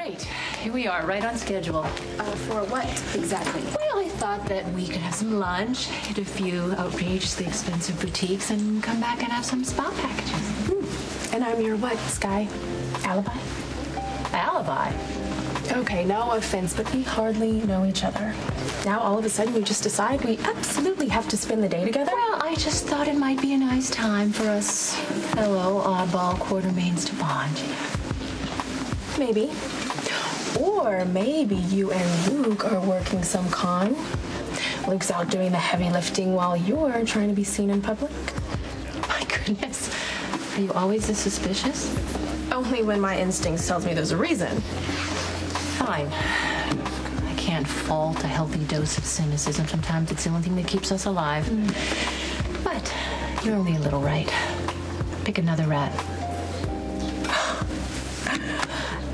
Great. Here we are, right on schedule. For what exactly? Well, I thought that we could have some lunch, hit a few outrageously expensive boutiques, and come back and have some spa packages. And I'm your what, Skye? Alibi? Alibi? Okay, no offense, but we hardly know each other. Now all of a sudden you just decide we absolutely have to spend the day together? Well, I just thought it might be a nice time for us fellow oddball Quartermaines to bond. Maybe. Or maybe you and Luke are working some con. Luke's out doing the heavy lifting while you're trying to be seen in public. My goodness. Are you always this suspicious? Only when my instincts tells me there's a reason. Fine. I can't fault a healthy dose of cynicism. Sometimes it's the only thing that keeps us alive. But you're only a little right. Pick another rat.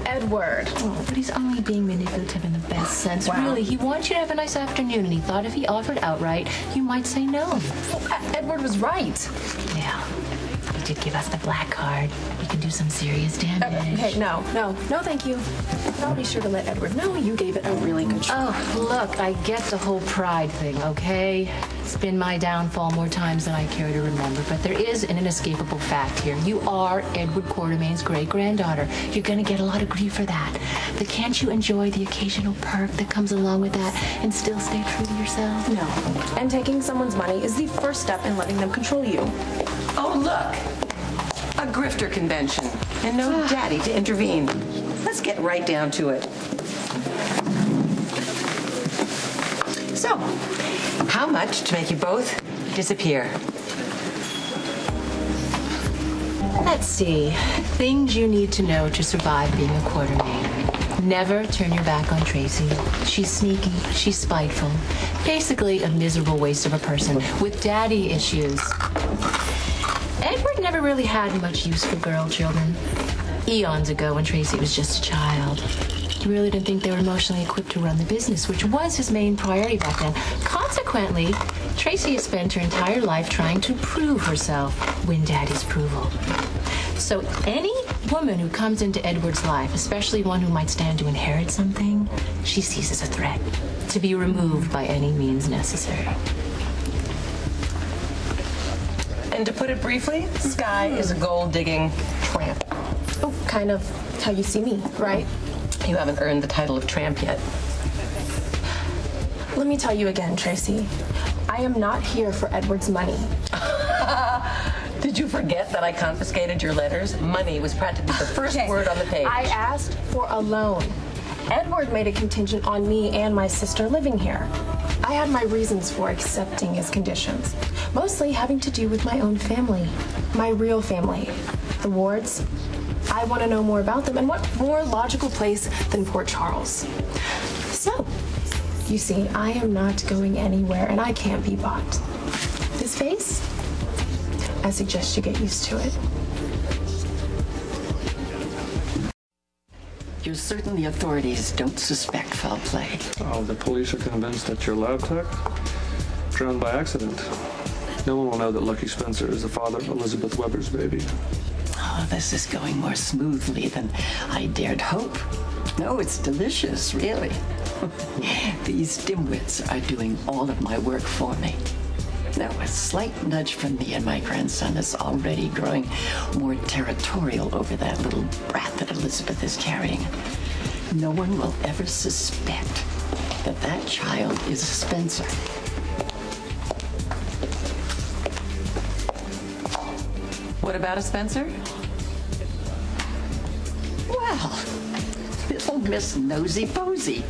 Edward. Oh, but he's only being manipulative in the best sense. Wow. Really, he wants you to have a nice afternoon, and he thought if he offered outright, you might say no. Well, Edward was right. Yeah. He did give us the black card. You can do some serious damage. Okay, no, thank you. I'll be sure to let Edward know you gave it a really good shot. Oh, look, I get the whole pride thing, okay? It's been my downfall more times than I care to remember, but there is an inescapable fact here. You are Edward Quartermaine's great-granddaughter. You're gonna get a lot of grief for that. But can't you enjoy the occasional perk that comes along with that and still stay true to yourself? No. And taking someone's money is the first step in letting them control you. Oh, look! A grifter convention, and no daddy to intervene. Let's get right down to it. So, how much to make you both disappear? Let's see. Things you need to know to survive being a Quartermaine. Never turn your back on Tracy. She's sneaky, she's spiteful. Basically a miserable waste of a person with daddy issues. Edward never really had much use for girl children. Eons ago when Tracy was just a child. He really didn't think they were emotionally equipped to run the business, which was his main priority back then. Consequently, Tracy has spent her entire life trying to prove herself, win Daddy's approval. So any woman who comes into Edward's life, especially one who might stand to inherit something, she sees as a threat, to be removed by any means necessary. And to put it briefly, Skye is a gold-digging tramp. Oh, kind of how you see me, right? You haven't earned the title of tramp yet. Let me tell you again, Tracy. I am not here for Edward's money. Did you forget that I confiscated your letters? Money was practically the first word on the page. I asked for a loan. Edward made a contingent on me and my sister living here. I had my reasons for accepting his conditions, mostly having to do with my own family, my real family, the Wards. I want to know more about them, and what more logical place than Port Charles? So, you see, I am not going anywhere, and I can't be bought. This face? I suggest you get used to it. You're certain the authorities don't suspect foul play? Oh, the police are convinced that your lab tech drowned by accident. No one will know that Lucky Spencer is the father of Elizabeth Weber's baby. Oh, this is going more smoothly than I dared hope. No, it's delicious, really. These dimwits are doing all of my work for me. Now, a slight nudge from me and my grandson is already growing more territorial over that little brat that Elizabeth is carrying. No one will ever suspect that that child is Spencer. What about a Spencer? Well, little Miss Nosy Posy.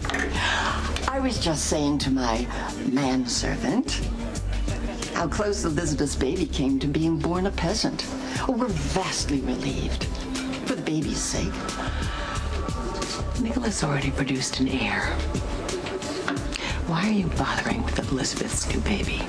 I was just saying to my manservant how close Elizabeth's baby came to being born a peasant. Oh, we're vastly relieved. For the baby's sake. Nicholas already produced an heir. Why are you bothering with Elizabeth's new baby?